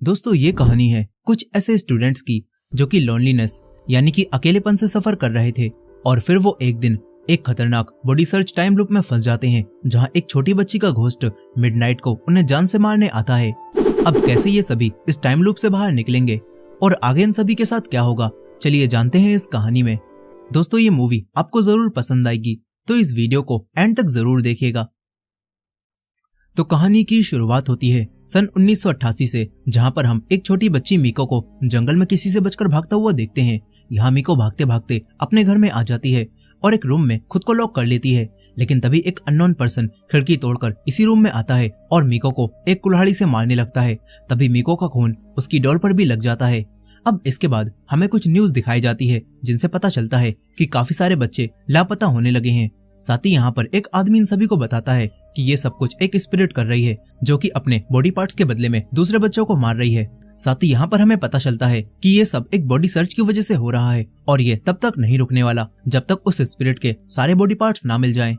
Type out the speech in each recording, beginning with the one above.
दोस्तों ये कहानी है कुछ ऐसे स्टूडेंट्स की जो कि लोनलीनेस यानी कि अकेलेपन से सफर कर रहे थे और फिर वो एक दिन एक खतरनाक बॉडी सर्च टाइम लूप में फंस जाते हैं जहां एक छोटी बच्ची का घोस्ट मिडनाइट को उन्हें जान से मारने आता है। अब कैसे ये सभी इस टाइम लूप से बाहर निकलेंगे और आगे इन सभी के साथ क्या होगा, चलिए जानते हैं इस कहानी में। दोस्तों ये मूवी आपको जरूर पसंद आएगी तो इस वीडियो को एंड तक जरूर देखिएगा। तो कहानी की शुरुआत होती है सन 1988 से, जहां पर हम एक छोटी बच्ची मीको को जंगल में किसी से बचकर भागता हुआ देखते हैं। यहाँ मीको भागते भागते अपने घर में आ जाती है और एक रूम में खुद को लॉक कर लेती है, लेकिन तभी एक अननोन पर्सन खिड़की तोड़कर इसी रूम में आता है और मीको को एक कुल्हाड़ी से मारने लगता है। तभी मीको का खून उसकी डॉल पर भी लग जाता है। अब इसके बाद हमें कुछ न्यूज दिखाई जाती है जिनसे पता चलता है कि काफी सारे बच्चे लापता होने लगे हैं। साथ ही यहाँ पर एक आदमी इन सभी को बताता है कि ये सब कुछ एक स्पिरिट कर रही है जो कि अपने बॉडी पार्ट्स के बदले में दूसरे बच्चों को मार रही है। साथ ही यहाँ पर हमें पता चलता है कि ये सब एक बॉडी सर्च की वजह से हो रहा है और ये तब तक नहीं रुकने वाला जब तक उस स्पिरिट के सारे बॉडी पार्ट्स ना मिल जाएं।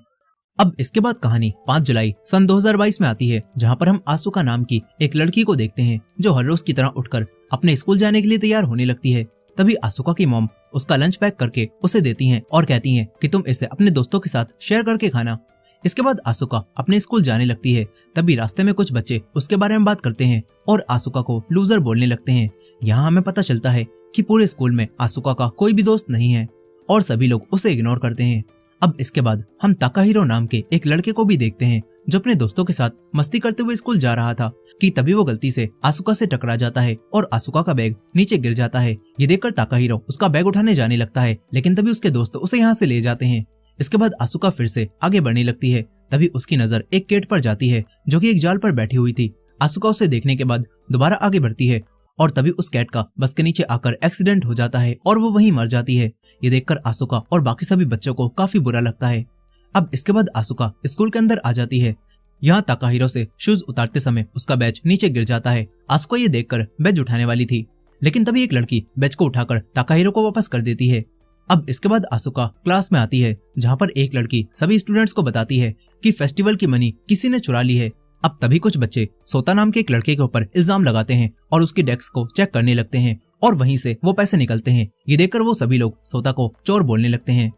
अब इसके बाद कहानी 5 जुलाई सन 2022 में आती है, जहाँ पर हम आसुका नाम की एक लड़की को देखते हैं जो हर रोज की तरह उठकर अपने स्कूल जाने के लिए तैयार होने लगती है। तभी आसुका की मॉम उसका लंच पैक करके उसे देती हैं और कहती हैं कि तुम इसे अपने दोस्तों के साथ शेयर करके खाना। इसके बाद आसुका अपने स्कूल जाने लगती है। तभी रास्ते में कुछ बच्चे उसके बारे में बात करते हैं और आसुका को लूजर बोलने लगते हैं। यहाँ हमें पता चलता है कि पूरे स्कूल में आसुका का कोई भी दोस्त नहीं है और सभी लोग उसे इग्नोर करते हैं। अब इसके बाद हम ताकाहिरो नाम के एक लड़के को भी देखते हैं जो अपने दोस्तों के साथ मस्ती करते हुए स्कूल जा रहा था कि तभी वो गलती से आसुका से टकरा जाता है और आसुका का बैग नीचे गिर जाता है। ये देखकर ताकाहिरो उसका बैग उठाने जाने लगता है, लेकिन तभी उसके दोस्त उसे यहाँ से ले जाते हैं। इसके बाद आसुका फिर से आगे बढ़ने लगती है। तभी उसकी नजर एक कैट पर जाती है जो कि एक जाल पर बैठी हुई थी। आसुका उसे देखने के बाद दोबारा आगे बढ़ती है और तभी उस कैट का बस के नीचे आकर एक्सीडेंट हो जाता है और वो वहीं मर जाती है। ये देखकर आसुका और बाकी सभी बच्चों को काफी बुरा लगता है। अब इसके बाद आसुका स्कूल के अंदर आ जाती है। यहाँ ताकाहिरो से शूज उतारते समय उसका बैच नीचे गिर जाता है। आसुका ये देखकर बैच उठाने वाली थी, लेकिन तभी एक लड़की बैच को उठाकर ताकाहिरो को वापस कर देती है। अब इसके बाद आसुका क्लास में आती है, जहाँ पर एक लड़की सभी स्टूडेंट्स को बताती है कि फेस्टिवल की मनी किसी ने चुरा ली है। अब तभी कुछ बच्चे सोता नाम के एक लड़के के ऊपर इल्जाम लगाते हैं और उसकी डेस्क को चेक करने लगते हैं और वहीं से वो पैसे निकलते हैं। ये देखकर वो सभी लोग सोता को चोर बोलने लगते हैं,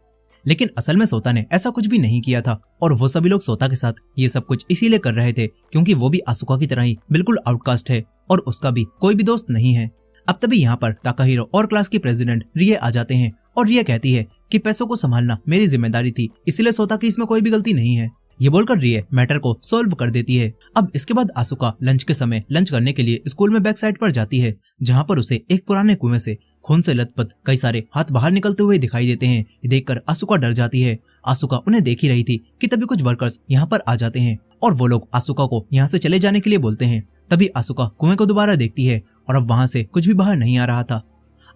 लेकिन असल में सोता ने ऐसा कुछ भी नहीं किया था और वो सभी लोग सोता के साथ ये सब कुछ इसीलिए कर रहे थे क्योंकि वो भी आसुका की तरह ही बिल्कुल आउटकास्ट है और उसका भी कोई भी दोस्त नहीं है। अब तभी यहाँ पर ताकाहिरो और क्लास की प्रेसिडेंट रिए आ जाते हैं और रिए कहती है कि पैसों को संभालना मेरी जिम्मेदारी थी, इसलिए सोता की इसमें कोई भी गलती नहीं है। ये बोलकर रिए मैटर को सॉल्व कर देती है। अब इसके बाद आसुका लंच के समय लंच करने के लिए स्कूल में बैक साइड पर जाती है, जहाँ पर उसे एक पुराने कुएं से खून से लथपथ कई सारे हाथ बाहर निकलते हुए दिखाई देते हैं। ये देखकर आसुका डर जाती है। आसुका उन्हें देख ही रही थी कि तभी कुछ वर्कर्स यहाँ पर आ जाते हैं और वो लोग आसुका को यहाँ से चले जाने के लिए बोलते हैं। तभी आसुका कुएं को दोबारा देखती है और अब वहाँ से कुछ भी बाहर नहीं आ रहा था।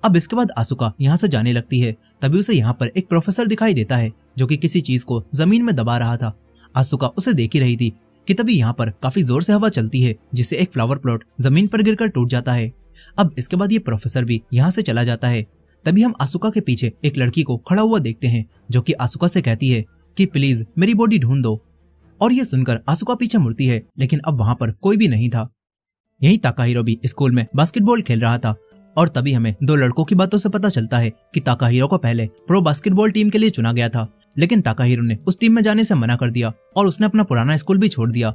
अब इसके बाद आसुका यहाँ से जाने लगती है। तभी उसे यहाँ पर एक प्रोफेसर दिखाई देता है जो कि किसी चीज को जमीन में दबा रहा था। आसुका उसे देख ही रही थी कि तभी यहाँ पर काफी जोर से हवा चलती है, जिससे एक फ्लावर प्लॉट जमीन पर गिरकर टूट जाता है। अब इसके बाद ये प्रोफेसर भी यहाँ से चला जाता है। तभी हम आसुका के पीछे एक लड़की को खड़ा हुआ देखते हैं जो कि आसुका से कहती है कि प्लीज मेरी बॉडी ढूंढ दो। और ये सुनकर आसुका पीछे मुड़ती है, लेकिन अब वहाँ पर कोई भी नहीं था। यही ताकाहिरो भी स्कूल में बास्केटबॉल खेल रहा था और तभी हमें 2 लड़कों की बातों से पता चलता है कि ताकाहिरो को पहले प्रो बास्केटबॉल टीम के लिए चुना गया था, लेकिन ताकाहिरो ने उस टीम में जाने से मना कर दिया और उसने अपना पुराना स्कूल भी छोड़ दिया।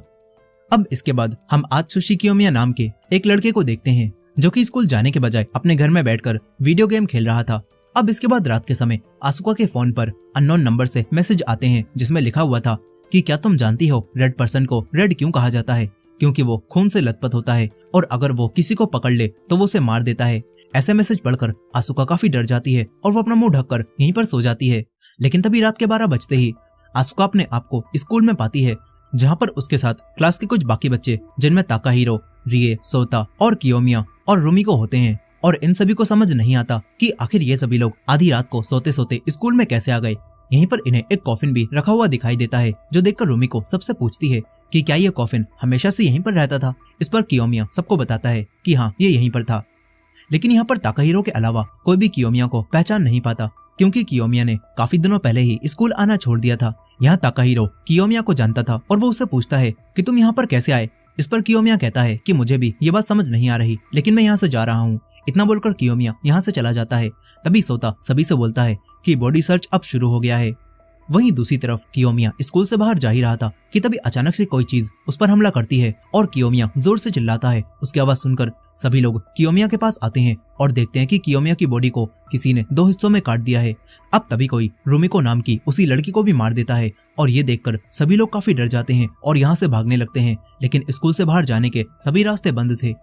अब इसके बाद हम आत्सुशी कियोमिया नाम के एक लड़के को देखते हैं जो कि स्कूल जाने के बजाय अपने घर में बैठकर वीडियो गेम खेल रहा था। अब इसके बाद रात के समय आसुका के फोन पर अननोन नंबर से मैसेज आते हैं जिसमें लिखा हुआ था कि क्या तुम जानती हो रेड पर्सन को रेड क्यों कहा जाता है? क्योंकि वो खून से लथपथ होता है और अगर वो किसी को पकड़ ले तो वो उसे मार देता है। ऐसे मैसेज पढ़कर आसुका काफी डर जाती है और वो अपना मुंह ढककर यहीं पर सो जाती है। लेकिन तभी रात के 12 बजते ही आसुका अपने आप को स्कूल में पाती है, जहाँ पर उसके साथ क्लास के कुछ बाकी बच्चे जिनमें ताकाहिरो, रिए, सोता और कियोमिया और रूमिको होते हैं। और इन सभी को समझ नहीं आता कि आखिर ये सभी लोग आधी रात को सोते सोते स्कूल में कैसे आ गए। यहीं पर इन्हें एक कॉफिन भी रखा हुआ दिखाई देता है, जो देखकर रूमिको सबसे पूछती है कि क्या ये कॉफिन हमेशा से यहीं पर रहता था। इस पर कियोमिया सबको बताता है कि हाँ ये यहीं पर था, लेकिन यहाँ पर ताकाहिरो के अलावा कोई भी कियोमिया को पहचान नहीं पाता क्योंकि कियोमिया ने काफी दिनों पहले ही स्कूल आना छोड़ दिया था। यहाँ ताकाहिरो कियोमिया को जानता था और वो उससे पूछता है कि तुम यहाँ पर कैसे आए। इस पर कियोमिया कहता है कि मुझे भी ये बात समझ नहीं आ रही, लेकिन मैं यहाँ से जा रहा हूँ। इतना बोलकर कियोमिया यहाँ से चला जाता है। तभी सोता सभी से बोलता है कि बॉडी सर्च अब शुरू हो गया है। वहीं दूसरी तरफ कियोमिया स्कूल से बाहर जा ही रहा था कि तभी अचानक से कोई चीज उस पर हमला करती है और कियोमिया जोर से चिल्लाता है। उसकी आवाज सुनकर सभी लोग कियोमिया के पास आते हैं और देखते हैं कि कियोमिया की बॉडी को किसी ने 2 हिस्सों में काट दिया है। अब तभी कोई रुमिको नाम की उसी लड़की को भी मार देता है और ये देखकर सभी लोग काफी डर जाते हैं और यहाँ से भागने लगते हैं। लेकिन स्कूल से बाहर जाने के सभी रास्ते बंद थे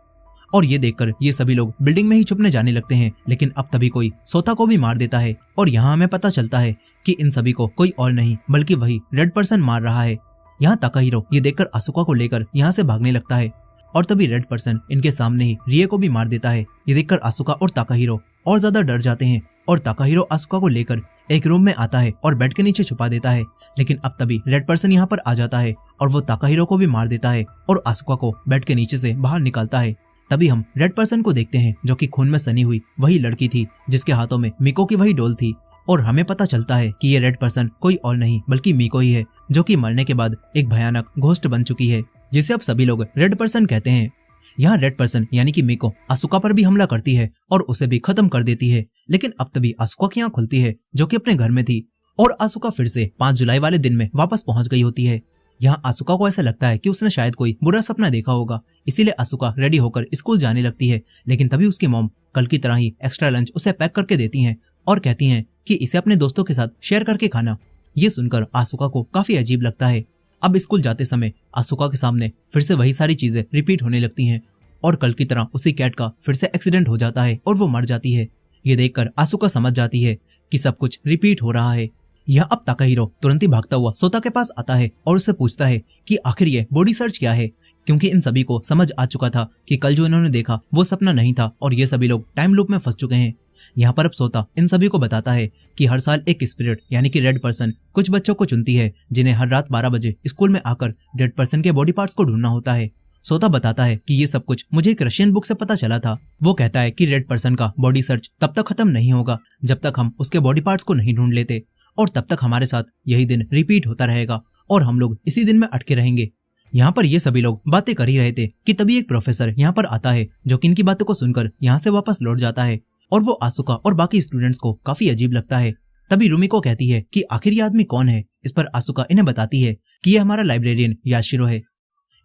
और ये देखकर ये सभी लोग बिल्डिंग में ही छुपने जाने लगते हैं। लेकिन अब तभी कोई सोता को भी मार देता है और यहाँ हमें पता चलता है कि इन सभी को कोई और नहीं बल्कि वही रेड पर्सन मार रहा है। यहाँ ताकाहिरो ये देखकर आसुका को लेकर यहाँ से भागने लगता है और तभी रेड पर्सन इनके सामने ही रिए को भी मार देता है। ये देखकर आसुका और ताकाहिरो और ज्यादा डर जाते हैं और ताकाहिरो आसुका को लेकर एक रूम में आता है और बेड के नीचे छुपा देता है। लेकिन अब तभी रेड पर्सन यहाँ पर आ जाता है और वो ताकाहिरो को भी मार देता है और आसुका को बेड के नीचे से बाहर निकालता है। तभी हम रेड पर्सन को देखते हैं जो कि खून में सनी हुई वही लड़की थी जिसके हाथों में मीको की वही डोल थी और हमें पता चलता है कि ये रेड पर्सन कोई और नहीं बल्कि मीको ही है जो कि मरने के बाद एक भयानक घोस्ट बन चुकी है जिसे अब सभी लोग रेड पर्सन कहते हैं। यहाँ रेड पर्सन यानी कि मीको आसुका पर भी हमला करती है और उसे भी खत्म कर देती है। लेकिन अब तभी आसुका की आंख खुलती है जो कि अपने घर में थी और आसुका फिर से 5 जुलाई वाले दिन में वापस पहुंच गई होती है। यहाँ आसुका को ऐसा लगता है कि उसने शायद कोई बुरा सपना देखा होगा, इसीलिए आसुका रेडी होकर स्कूल जाने लगती है। लेकिन तभी उसकी मॉम कल की तरह ही एक्स्ट्रा लंच उसे पैक करके देती हैं और कहती हैं कि इसे अपने दोस्तों के साथ शेयर करके खाना। ये सुनकर आसुका को काफी अजीब लगता है। अब स्कूल जाते समय आसुका के सामने फिर से वही सारी चीजें रिपीट होने लगती हैं और कल की तरह उसी कैट का फिर से एक्सीडेंट हो जाता है और वो मर जाती है। ये देखकर आसुका समझ जाती है कि सब कुछ रिपीट हो रहा है। यह अब ताकाहिरो तुरंत ही भागता हुआ सोता के पास आता है और उससे पूछता है कि आखिर ये बॉडी सर्च क्या है, क्योंकि इन सभी को समझ आ चुका था कि कल जो इन्होंने देखा वो सपना नहीं था और ये सभी लोग टाइम लूप में फंस चुके हैं। यहाँ पर अब सोता इन सभी को बताता है कि हर साल एक स्पिरिट यानी कि रेड पर्सन कुछ बच्चों को चुनती है जिन्हें हर रात 12 बजे स्कूल में आकर रेड पर्सन के बॉडी पार्ट्स को ढूंढना होता है। सोता बताता है कि ये सब कुछ मुझे एक रशियन बुक से पता चला था। वो कहता है कि रेड पर्सन का बॉडी सर्च तब तक खत्म नहीं होगा जब तक हम उसके बॉडी पार्ट्स को नहीं ढूंढ लेते और तब तक हमारे साथ यही दिन रिपीट होता रहेगा और हम लोग इसी दिन में अटके रहेंगे। यहाँ पर ये सभी लोग बातें कर ही रहे थे कि तभी एक प्रोफेसर यहाँ पर आता है जो कि इनकी बातों को सुनकर यहाँ से वापस लौट जाता है और वो आसुका और बाकी स्टूडेंट्स को काफी अजीब लगता है। तभी रुमिको कहती है कि आखिर ये आदमी कौन है। इस पर आसुका इन्हें बताती है कि ये हमारा लाइब्रेरियन याशिरो है।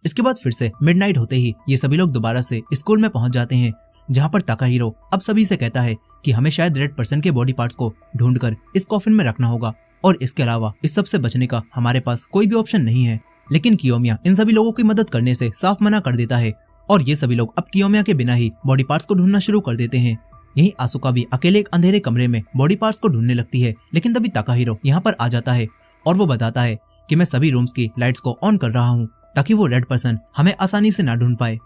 इसके बाद फिर से मिडनाइट होते ही ये सभी लोग दोबारा से स्कूल में पहुंच जाते हैं, जहाँ पर ताकाहिरो अब सभी से कहता है कि हमें शायद रेड पर्सन के बॉडी पार्ट्स को ढूंढकर इस कॉफिन में रखना होगा और इसके अलावा इस सब से बचने का हमारे पास कोई भी ऑप्शन नहीं है। लेकिन कियोमिया इन सभी लोगों की मदद करने से साफ मना कर देता है और ये सभी लोग अब कियोमिया के बिना ही बॉडी पार्ट्स को ढूंढना शुरू कर देते हैं। यही आसुका भी अकेले एक अंधेरे कमरे में बॉडी पार्ट्स को ढूंढने लगती है। लेकिन तभी ताकाहिरो यहाँ पर आ जाता है और वो बताता है कि मैं सभी रूम्स की लाइट्स को ऑन कर रहा हूँ ताकि वो रेड पर्सन हमें आसानी से ना ढूंढ पाए।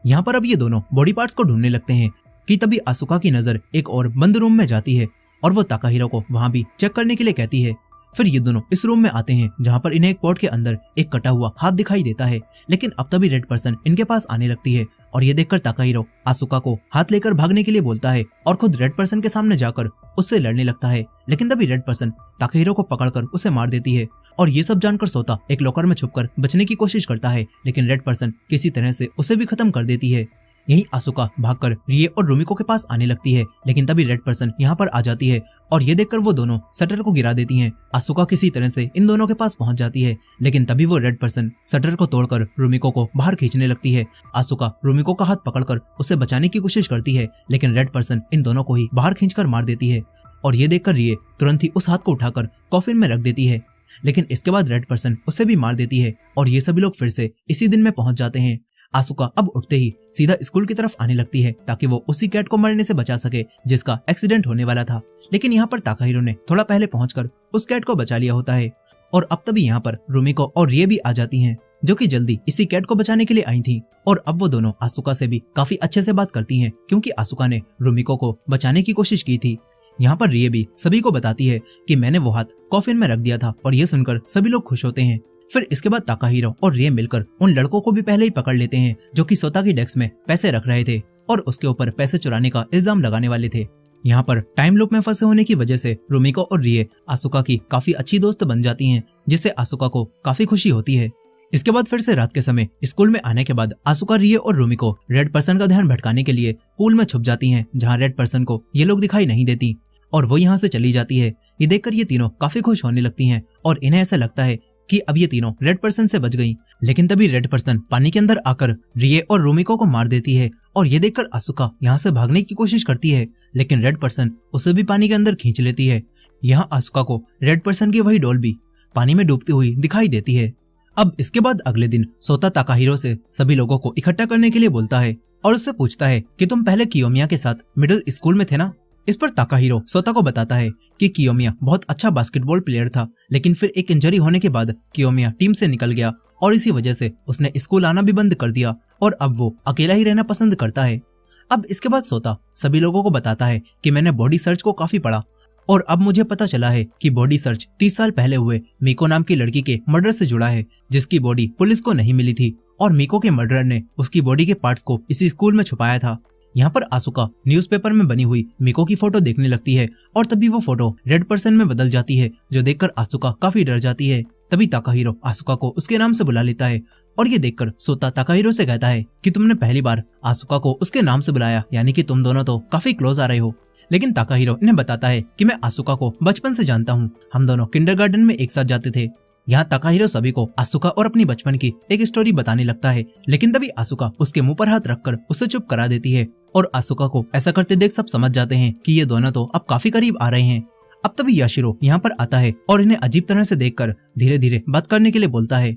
यहाँ पर अब ये दोनों बॉडी पार्ट्स को ढूंढने लगते हैं कि तभी आसुका की नजर एक और बंद रूम में जाती है और वो ताकाहिरो को वहां भी चेक करने के लिए कहती है। फिर ये दोनों इस रूम में आते हैं जहाँ पर इन्हें एक पॉट के अंदर एक कटा हुआ हाथ दिखाई देता है। लेकिन अब तभी रेड पर्सन इनके पास आने लगती है और ये देखकर ताकाहिरो आसुका को हाथ लेकर भागने के लिए बोलता है और खुद रेड पर्सन के सामने जाकर उससे लड़ने लगता है। लेकिन तभी रेड पर्सन ताकाहिरो को पकड़कर उसे मार देती है और ये सब जानकर सोता एक लॉकर में छुपकर बचने की कोशिश करता है, लेकिन रेड पर्सन किसी तरह से उसे भी खत्म कर देती है। यही आसुका भागकर रिए और रुमिको के पास आने लगती है। लेकिन तभी रेड पर्सन यहाँ पर आ जाती है और ये देखकर वो दोनों शटर को गिरा देती हैं। आसुका किसी तरह से इन दोनों के पास पहुंच जाती है, लेकिन तभी वो रेड पर्सन शटर को तोड़कर रुमिको को बाहर खींचने लगती है। आसुका रुमिको का हाथ पकड़कर उसे बचाने की कोशिश करती है, लेकिन रेड पर्सन इन दोनों को ही बाहर खींचकर मार देती है और ये देखकर रिए तुरंत ही उस हाथ को उठाकर कॉफिन में रख देती है। लेकिन इसके बाद रेड पर्सन उसे भी मार देती है और ये सभी लोग फिर से इसी दिन में पहुंच जाते हैं। आसुका अब उठते ही सीधा स्कूल की तरफ आने लगती है ताकि वो उसी कैट को मरने से बचा सके जिसका एक्सीडेंट होने वाला था। लेकिन यहाँ पर ताकाहिरो ने थोड़ा पहले पहुंचकर उस कैट को बचा लिया होता है और अब तभी यहाँ पर रुमिको और रिए भी आ जाती हैं जो कि जल्दी इसी कैट को बचाने के लिए आई थी। और अब वो दोनों आसुका से भी काफी अच्छे से बात करती हैं क्योंकि आसुका ने रुमिको को बचाने की कोशिश की थी। यहाँ पर रिए भी सभी को बताती है कि मैंने वो हाथ कॉफिन में रख दिया था और ये सुनकर सभी लोग खुश होते हैं। फिर इसके बाद ताकाहिरो और रिए मिलकर उन लड़कों को भी पहले ही पकड़ लेते हैं जो कि सोता की डेस्क में पैसे रख रहे थे और उसके ऊपर पैसे चुराने का इल्जाम लगाने वाले थे। यहाँ पर टाइम लूप में फंसे होने की वजह से रुमिको और रिए आसुका की काफी अच्छी दोस्त बन जाती हैं, जिससे आसुका को काफी खुशी होती है। इसके बाद फिर से रात के समय स्कूल में आने के बाद आसुका, रिए और रूमी को रेड पर्सन का ध्यान भटकाने के लिए पूल में छुप जाती हैं, जहां रेड पर्सन को ये लोग दिखाई नहीं देती और वो यहाँ से चली जाती है। ये देखकर ये तीनों काफी खुश होने लगती हैं और इन्हें ऐसा लगता है कि अब ये तीनों रेड पर्सन से बच गई। लेकिन तभी रेड पर्सन पानी के अंदर आकर रिए और रूमिको को मार देती है और ये देखकर आसुका यहाँ से भागने की कोशिश करती है, लेकिन रेड पर्सन उसे भी पानी के अंदर खींच लेती है। यहाँ आसुका को रेड पर्सन की वही डॉल भी पानी में डूबती हुई दिखाई देती है। अब इसके बाद अगले दिन सोता ताकाहिरो से सभी लोगों को इकट्ठा करने के लिए बोलता है और उससे पूछता है कि तुम पहले कियोमिया के साथ मिडिल स्कूल में थे ना। इस पर ताकाहिरो सोता को बताता है कि कियोमिया बहुत अच्छा बास्केटबॉल प्लेयर था, लेकिन फिर एक इंजरी होने के बाद कियोमिया टीम से निकल गया और इसी वजह से उसने स्कूल आना भी बंद कर दिया और अब वो अकेला ही रहना पसंद करता है। अब इसके बाद सोता सभी लोगों को बताता है कि मैंने बॉडी सर्च को काफी पढ़ा और अब मुझे पता चला है कि बॉडी सर्च 30 साल पहले हुए मीको नाम की लड़की के मर्डर से जुड़ा है, जिसकी बॉडी पुलिस को नहीं मिली थी और मीको के मर्डरर ने उसकी बॉडी के पार्ट्स को इसी स्कूल में छुपाया था। यहाँ पर आसुका न्यूज़पेपर में बनी हुई मीको की फोटो देखने लगती है और तभी वो फोटो रेड पर्सन में बदल जाती है, जो देखकर आसुका काफी डर जाती है। तभी ताकाहिरो आसुका को उसके नाम से बुला लेता है और ये देखकर सोता ताकाहिरो से कहता है कि तुमने पहली बार आसुका को उसके नाम से बुलाया, यानी कि तुम दोनों तो काफी क्लोज आ रहे हो। लेकिन ताकाहिरो इन्हें बताता है कि मैं आसुका को बचपन से जानता हूँ, हम दोनों किंडरगार्टन में एक साथ जाते थे। यहाँ ताकाहिरो सभी को आसुका और अपनी बचपन की एक स्टोरी बताने लगता है, लेकिन तभी आसुका उसके मुंह पर हाथ रखकर उसे चुप करा देती है और आसुका को ऐसा करते देख सब समझ जाते हैं कि ये दोनों तो अब काफी करीब आ रहे हैं। अब तभी याशिरो यहाँ पर आता है और इन्हें अजीब तरह से देखकर धीरे धीरे बात करने के लिए बोलता है।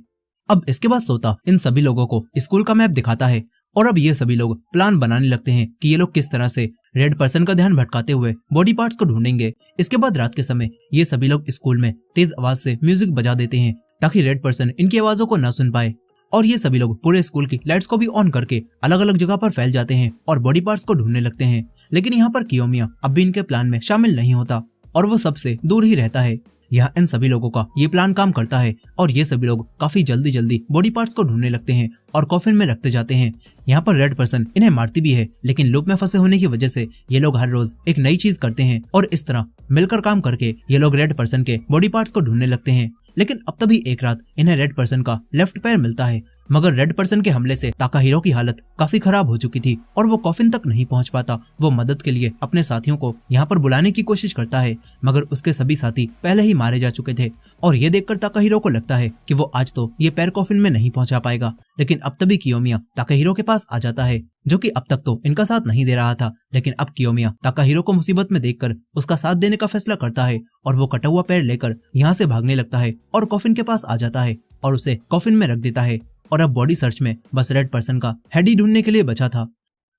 अब इसके बाद सोता इन सभी लोगों को स्कूल का मैप दिखाता है और अब ये सभी लोग प्लान बनाने लगते हैं कि ये लोग किस तरह से रेड पर्सन का ध्यान भटकाते हुए बॉडी पार्ट्स को ढूंढेंगे। इसके बाद रात के समय ये सभी लोग स्कूल में तेज आवाज से म्यूजिक बजा देते हैं ताकि रेड पर्सन इनकी आवाजों को न सुन पाए और ये सभी लोग पूरे स्कूल की लाइट्स को भी ऑन करके अलग अलग जगह पर फैल जाते हैं और बॉडी पार्ट्स को ढूंढने लगते हैं। लेकिन यहाँ पर कियोमिया अब भी इनके प्लान में शामिल नहीं होता और वो सबसे दूर ही रहता है। यहाँ इन सभी लोगों का ये प्लान काम करता है और ये सभी लोग काफी जल्दी जल्दी बॉडी पार्ट्स को ढूंढने लगते हैं और कॉफिन में रखते जाते हैं। यहाँ पर रेड पर्सन इन्हें मारती भी है, लेकिन लूप में फंसे होने की वजह से ये लोग हर रोज एक नई चीज करते हैं और इस तरह मिलकर काम करके ये लोग रेड पर्सन के बॉडी पार्ट्स को ढूंढने लगते हैं। लेकिन अब तभी एक रात इन्हें रेड पर्सन का लेफ्ट पैर मिलता है, मगर रेड पर्सन के हमले से ताकाहिरो की हालत काफी खराब हो चुकी थी और वो कॉफिन तक नहीं पहुंच पाता। वो मदद के लिए अपने साथियों को यहाँ पर बुलाने की कोशिश करता है, मगर उसके सभी साथी पहले ही मारे जा चुके थे और ये देखकर ताकाहिरो को लगता है कि वो आज तो ये पैर कॉफिन में नहीं पहुंचा पाएगा। लेकिन अब तभी कियोमिया ताकाहिरो के पास आ जाता है, जो कि अब तक तो इनका साथ नहीं दे रहा था, लेकिन अब कियोमिया ताकाहिरो को मुसीबत में देखकर उसका साथ देने का फैसला करता है और वो कटा हुआ पैर लेकर यहाँ से भागने लगता है और कॉफिन के पास आ जाता है और उसे कॉफिन में रख देता है और अब बॉडी सर्च में बस रेड पर्सन का हेड ही ढूंढने के लिए बचा था।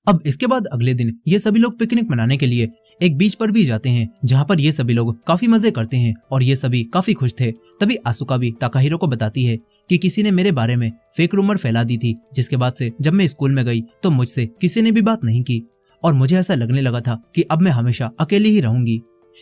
अब इसके बाद अगले दिन ये सभी लोग पिकनिक मनाने के लिए एक बीच पर भी जाते हैं, जहाँ पर ये सभी लोग काफी मजे करते हैं और ये सभी काफी खुश थे। तभी आसुका भी ताकाहिरो को बताती है कि किसी ने मेरे बारे में फेक रूमर फैला दी थी, जिसके बाद से जब मैं स्कूल में गई तो मुझसे किसी ने भी बात नहीं की और मुझे ऐसा लगने लगा था कि अब मैं हमेशा अकेली ही रहूंगी।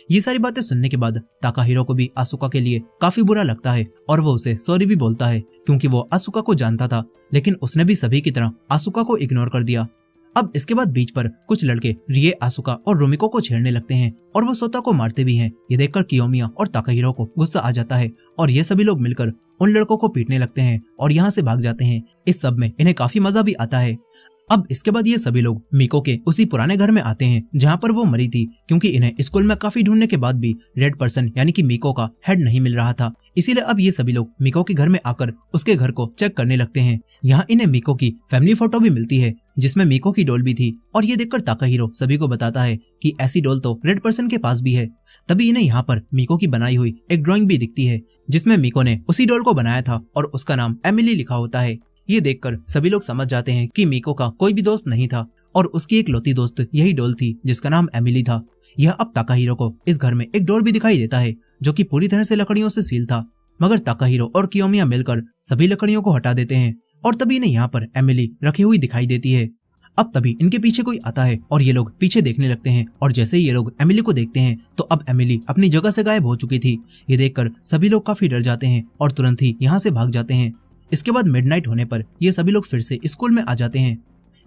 ये सारी बातें सुनने के बाद ताकाहिरो को भी आसुका के लिए काफी बुरा लगता है और वो उसे सॉरी भी बोलता है, क्योंकि वो आसुका को जानता था, लेकिन उसने भी सभी की तरह आसुका को इग्नोर कर दिया। अब इसके बाद बीच पर कुछ लड़के रिए, आसुका और रूमिको को छेड़ने लगते हैं और वो सोता को मारते भी हैं। ये देखकर कियोमिया और ताकाहिरो को गुस्सा आ जाता है और ये सभी लोग मिलकर उन लड़कों को पीटने लगते हैं और यहाँ से भाग जाते हैं। इस सब में इन्हें काफी मजा भी आता है। अब इसके बाद ये सभी लोग मीको के उसी पुराने घर में आते हैं जहाँ पर वो मरी थी, क्योंकि इन्हें स्कूल में काफी ढूंढने के बाद भी रेड पर्सन यानी कि मीको का हेड नहीं मिल रहा था। इसीलिए अब ये सभी लोग मीको के घर में आकर उसके घर को चेक करने लगते हैं। यहाँ इन्हें मीको की फैमिली फोटो भी मिलती है, जिसमें मीको की डॉल भी थी और ये देखकर ताकाहिरो सभी को बताता है कि ऐसी डॉल तो रेड पर्सन के पास भी है। तभी इन्हें यहाँ पर मीको की बनाई हुई एक ड्राइंग भी दिखती है, जिसमें मीको ने उसी डॉल को बनाया था और उसका नाम एमिली लिखा होता है। ये देखकर सभी लोग समझ जाते हैं कि मीको का कोई भी दोस्त नहीं था और उसकी एक लौती दोस्त यही डॉल थी, जिसका नाम एमिली था। यह अब ताकाहिरो को इस घर में एक डोर भी दिखाई देता है, जो कि पूरी तरह से लकड़ियों से सील था, मगर ताकाहिरो और कियोमिया मिलकर सभी लकड़ियों को हटा देते हैं और तभी इन्हें यहाँ पर एमिली रखी हुई दिखाई देती है। अब तभी इनके पीछे कोई आता है और ये लोग पीछे देखने लगते हैं और जैसे ही ये लोग एमिली को देखते हैं तो अब एमिली अपनी जगह से गायब हो चुकी थी। ये देखकर सभी लोग काफी डर जाते हैं और तुरंत ही यहाँ से भाग जाते हैं। इसके बाद मिडनाइट होने पर ये सभी लोग फिर से स्कूल में आ जाते हैं,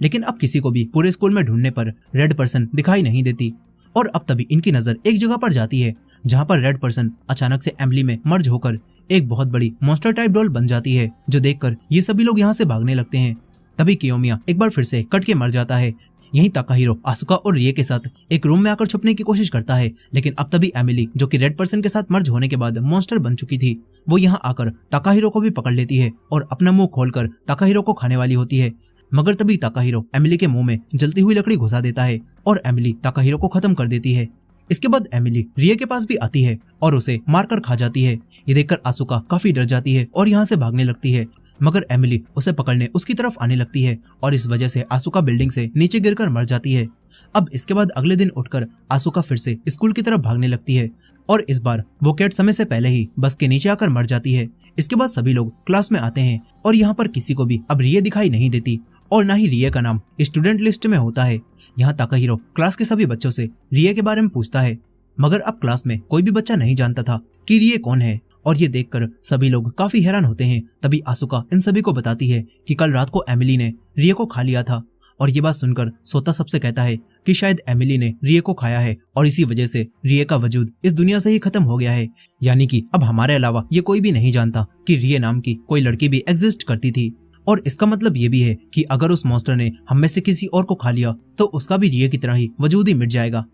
लेकिन अब किसी को भी पूरे स्कूल में ढूंढने पर रेड पर्सन दिखाई नहीं देती और अब तभी इनकी नजर एक जगह पर जाती है, जहाँ पर रेड पर्सन अचानक से एमिली में मर्ज होकर एक बहुत बड़ी मॉन्स्टर टाइप डॉल बन जाती है, जो देखकर ये सभी लोग यहाँ से भागने लगते हैं। तभी कियोमिया एक बार फिर से कट के मर जाता है। यहीं ताकाहिरो आसुका और रिए के साथ एक रूम में आकर छुपने की कोशिश करता है, लेकिन अब तभी एमिली, जो कि रेड पर्सन के साथ मर्ज होने के बाद मॉन्स्टर बन चुकी थी, वो यहाँ आकर ताकाहिरो को भी पकड़ लेती है और अपना मुंह खोलकर ताकाहिरो को खाने वाली होती है। मगर तभी ताकाहिरो एमिली के मुंह में जलती हुई लकड़ी घुसा देता है और एमिली ताकाहिरो को खत्म कर देती है। इसके बाद एमिली रिए के पास भी आती है और उसे मारकर खा जाती है। ये देखकर आसुका काफी डर जाती है और यहाँ से भागने लगती है, मगर एमिली उसे पकड़ने उसकी तरफ आने लगती है और इस वजह से आसुका बिल्डिंग से नीचे गिरकर मर जाती है। अब इसके बाद अगले दिन उठकर आसुका फिर से स्कूल की तरफ भागने लगती है और इस बार वो कैट समय से पहले ही बस के नीचे आकर मर जाती है। इसके बाद सभी लोग क्लास में आते हैं और यहाँ पर किसी को भी अब रिए दिखाई नहीं देती और ना ही रिए का नाम स्टूडेंट लिस्ट में होता है। यहाँ ताकाहिरो क्लास के सभी बच्चों से रिए के बारे में पूछता है, मगर अब क्लास में कोई भी बच्चा नहीं जानता था कि रिए कौन है और ये देखकर सभी लोग काफी हैरान होते हैं। तभी आसुका इन सभी को बताती है कि कल रात को एमिली ने रिए को खा लिया था और ये बात सुनकर सोता सबसे कहता है कि शायद एमिली ने रिए को खाया है और इसी वजह से रिए का वजूद इस दुनिया से ही खत्म हो गया है, यानी कि अब हमारे अलावा ये कोई भी नहीं जानता कि रिए नाम की कोई लड़की भी एग्जिस्ट करती थी। और इसका मतलब ये भी है कि अगर उस मॉन्स्टर ने हम में से किसी और को खा लिया तो उसका भी रिए की तरह ही वजूद ही मिट जाएगा।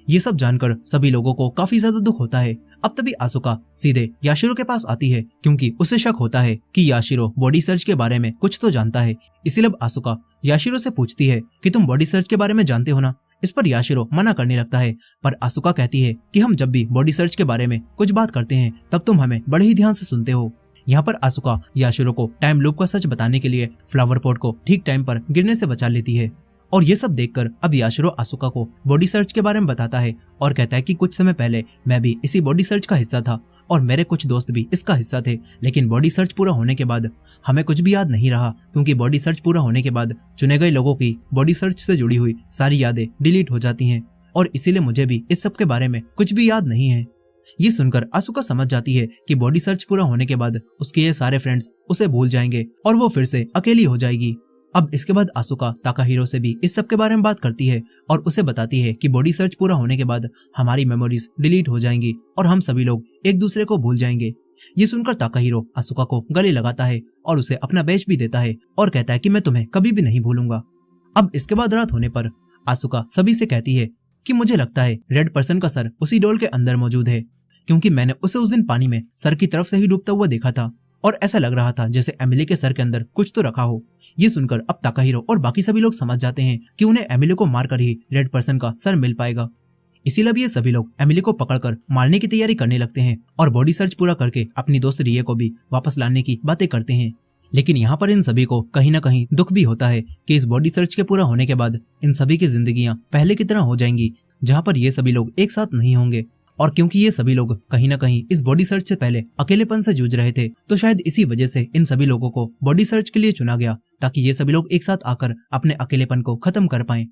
ये सब जानकर सभी लोगों को काफी ज्यादा दुख होता है। अब तभी आसुका सीधे याशिरो के पास आती है क्योंकि उसे शक होता है कि याशिरो बॉडी सर्च के बारे में कुछ तो जानता है। इसीलिए अब आसुका याशिरो से पूछती है कि तुम बॉडी सर्च के बारे में जानते हो ना। इस पर याशिरो मना करने लगता है, पर आसुका कहती है कि हम जब भी बॉडी सर्च के बारे में कुछ बात करते हैं तब तुम हमें बड़े ही ध्यान से सुनते हो। यहाँ पर आसुका याशिरो को टाइम लूप का सच बताने के लिए फ्लावर पॉट को ठीक टाइम पर गिरने से बचा लेती है। और ये सब देखकर अब याशिरो आसुका को बॉडी सर्च के बारे में बताता है और कहता है कि कुछ समय पहले मैं भी इसी बॉडी सर्च का हिस्सा था और मेरे कुछ दोस्त भी इसका हिस्सा थे, लेकिन बॉडी सर्च पूरा होने के बाद हमें कुछ भी याद नहीं रहा क्योंकि बॉडी सर्च पूरा होने के बाद चुने गए लोगों की बॉडी सर्च से जुड़ी हुई सारी यादें डिलीट हो जाती हैं और इसीलिए मुझे भी इस सब के बारे में कुछ भी याद नहीं है। ये सुनकर आसुका समझ जाती है कि बॉडी सर्च पूरा होने के बाद उसके ये सारे फ्रेंड्स उसे भूल जाएंगे और वो फिर से अकेली हो जाएगी। अब इसके बाद आसुका ताकाहिरो से भी इस सब के बारे में बात करती है और उसे बताती है कि बॉडी सर्च पूरा होने के बाद हमारी मेमोरीज डिलीट हो जाएंगी और हम सभी लोग एक दूसरे को भूल जाएंगे। ये सुनकर ताकाहिरो आसुका को गले लगाता है और उसे अपना बैच भी देता है और कहता है कि मैं तुम्हें कभी भी नहीं भूलूंगा। अब इसके बाद रात होने पर आसुका सभी से कहती है कि मुझे लगता है रेड पर्सन का सर उसी डोल के अंदर मौजूद है क्योंकि मैंने उसे उस दिन पानी में सर की तरफ से ही डूबता हुआ देखा था और ऐसा लग रहा था जैसे एमिली के सर के अंदर कुछ तो रखा हो। ये सुनकर अब ताकाहिरो और बाकी सभी लोग समझ जाते हैं कि उन्हें एमिली को मारकर ही रेड पर्सन का सर मिल पाएगा। इसीलिए ये सभी लोग एमिली को पकड़कर मारने की तैयारी करने लगते हैं और बॉडी सर्च पूरा करके अपनी दोस्त रिए को भी वापस लाने की बातें करते हैं। लेकिन यहाँ पर इन सभी को कहीं ना कहीं दुख भी होता है कि इस बॉडी सर्च के पूरा होने के बाद इन सभी की जिंदगियां पहले की तरह हो जाएंगी, जहाँ पर ये सभी लोग एक साथ नहीं होंगे। और क्योंकि ये सभी लोग कहीं ना कहीं इस बॉडी सर्च से पहले अकेलेपन से जूझ रहे थे, तो शायद इसी वजह से इन सभी लोगों को बॉडी सर्च के लिए चुना गया ताकि ये सभी लोग एक साथ आकर अपने अकेलेपन को खत्म कर पाएं।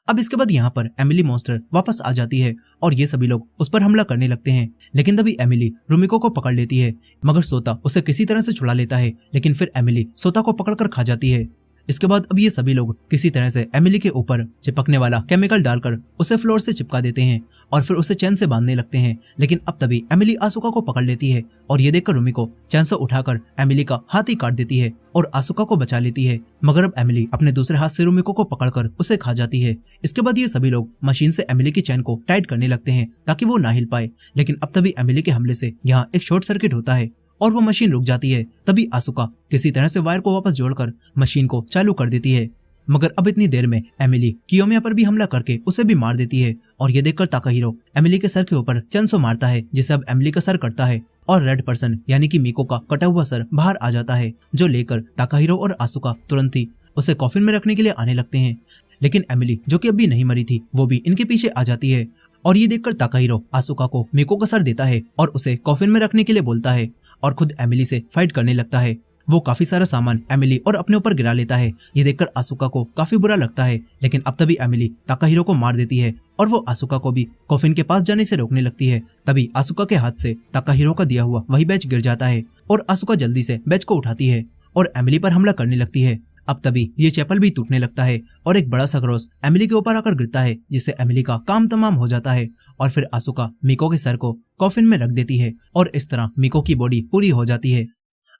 अब इसके बाद यहाँ पर एमिली मॉन्स्टर वापस आ जाती है और ये सभी लोग उस पर हमला करने लगते हैं, लेकिन तभी एमिली रुमिको को पकड़ लेती है, मगर सोता उसे किसी तरह से छुड़ा लेता है, लेकिन फिर एमिली सोता को पकड़कर खा जाती है। इसके बाद अब ये सभी लोग किसी तरह से एमिली के ऊपर चिपकने वाला केमिकल डालकर उसे फ्लोर से चिपका देते हैं और फिर उसे चैन से बांधने लगते हैं। लेकिन अब तभी एमिली आसुका को पकड़ लेती है और ये देखकर रुमिको चैन से उठाकर एमिली का हाथ ही काट देती है और आसुका को बचा लेती है, मगर अब एमिली अपने दूसरे हाथ से रुमिको को पकड़कर उसे खा जाती है। इसके बाद ये सभी लोग मशीन से एमिली की चैन को टाइट करने लगते हैं ताकि वो ना हिल पाए, लेकिन अब तभी एमिली के हमले से यहाँ एक शॉर्ट सर्किट होता है और वो मशीन रुक जाती है। तभी आसुका किसी तरह से वायर को वापस जोड़कर मशीन को चालू कर देती है, मगर अब इतनी देर में एमिली कियोमिया पर भी हमला करके उसे भी मार देती है और ये देखकर ताकाहिरो एमिली के सर के ऊपर चेनसो मारता है, जिसे अब एमिली का सर कटता है और रेड पर्सन यानी कि मिको का कटा हुआ सर बाहर आ जाता है, जो लेकर ताकाहिरो और आसुका तुरंत ही उसे कॉफिन में रखने के लिए आने लगते हैं। लेकिन एमिली, जो कि अभी नहीं मरी थी, वो भी इनके पीछे आ जाती है और ये देखकर ताकाहिरो आसुका को मिको का सर देता है और उसे कॉफिन में रखने के लिए बोलता है और खुद एमिली से फाइट करने लगता है। वो काफी सारा सामान एमिली और अपने ऊपर गिरा लेता है। ये देखकर आसुका को काफी बुरा लगता है, लेकिन अब तभी एमिली ताकाहिरो को मार देती है और वो आसुका को भी कॉफिन के पास जाने से रोकने लगती है। तभी आसुका के हाथ से ताकाहिरो का दिया हुआ वही बैच गिर जाता है और आसुका जल्दी से बैच को उठाती है और एमिली पर हमला करने लगती है, अब तभी ये चैपल भी टूटने लगता है और एक बड़ा सा क्रॉस एमिली के ऊपर आकर गिरता है, जिससे एमिली का काम तमाम हो जाता है। और फिर आसुका मिको के सर को कॉफिन में रख देती है और इस तरह मिको की बॉडी पूरी हो जाती है।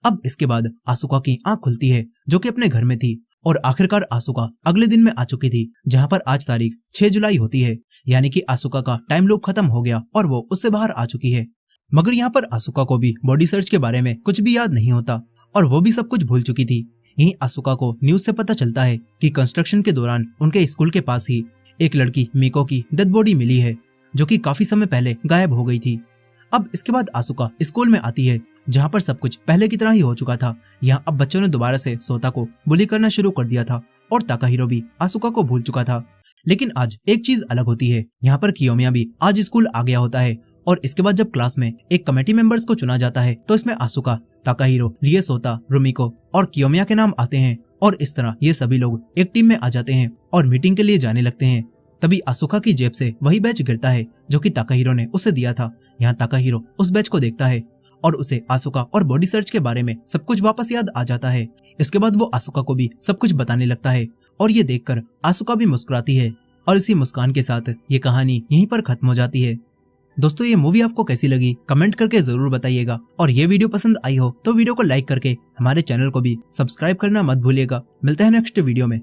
अब इसके बाद आसुका की आंख खुलती है, जो कि अपने घर में थी, और आखिरकार आसुका अगले दिन में आ चुकी थी, जहां पर आज तारीख 6 जुलाई होती है, यानी कि आसुका का टाइम लूप खत्म हो गया और वो उससे बाहर आ चुकी है। मगर यहाँ पर आसुका को भी बॉडी सर्च के बारे में कुछ भी याद नहीं होता और वो भी सब कुछ भूल चुकी थी। यहीं आसुका को न्यूज से पता चलता है कि कंस्ट्रक्शन के दौरान उनके स्कूल के पास ही एक लड़की मिको की डेड बॉडी मिली है, जो कि काफी समय पहले गायब हो गई थी। अब इसके बाद आसुका स्कूल में आती है, जहाँ पर सब कुछ पहले की तरह ही हो चुका था। यहाँ अब बच्चों ने दोबारा से सोता को बुली करना शुरू कर दिया था और ताकाहिरो भी आसुका को भूल चुका था। लेकिन आज एक चीज अलग होती है, यहाँ पर कियोमिया भी आज स्कूल आ गया होता है और इसके बाद जब क्लास में एक कमेटी मेंबर्स को चुना जाता है तो इसमें आसुका, ताकाहिरो, रिए सोता, रुमिको और कियोमिया के नाम आते हैं और इस तरह ये सभी लोग एक टीम में आ जाते हैं और मीटिंग के लिए जाने लगते हैं। तभी आसुका की जेब से वही बैच गिरता है जो कि ताकाहिरो ने उसे दिया था। यहाँ ताकाहिरो उस बैच को देखता है और उसे आसुका और बॉडी सर्च के बारे में सब कुछ वापस याद आ जाता है। इसके बाद वो आसुका को भी सब कुछ बताने लगता है और ये देखकर आसुका भी मुस्कुराती है और इसी मुस्कान के साथ ये कहानी यहीं पर खत्म हो जाती है। दोस्तों, ये मूवी आपको कैसी लगी कमेंट करके जरूर बताइएगा और ये वीडियो पसंद आई हो तो वीडियो को लाइक करके हमारे चैनल को भी सब्सक्राइब करना मत भूलिएगा। मिलते हैं नेक्स्ट वीडियो में।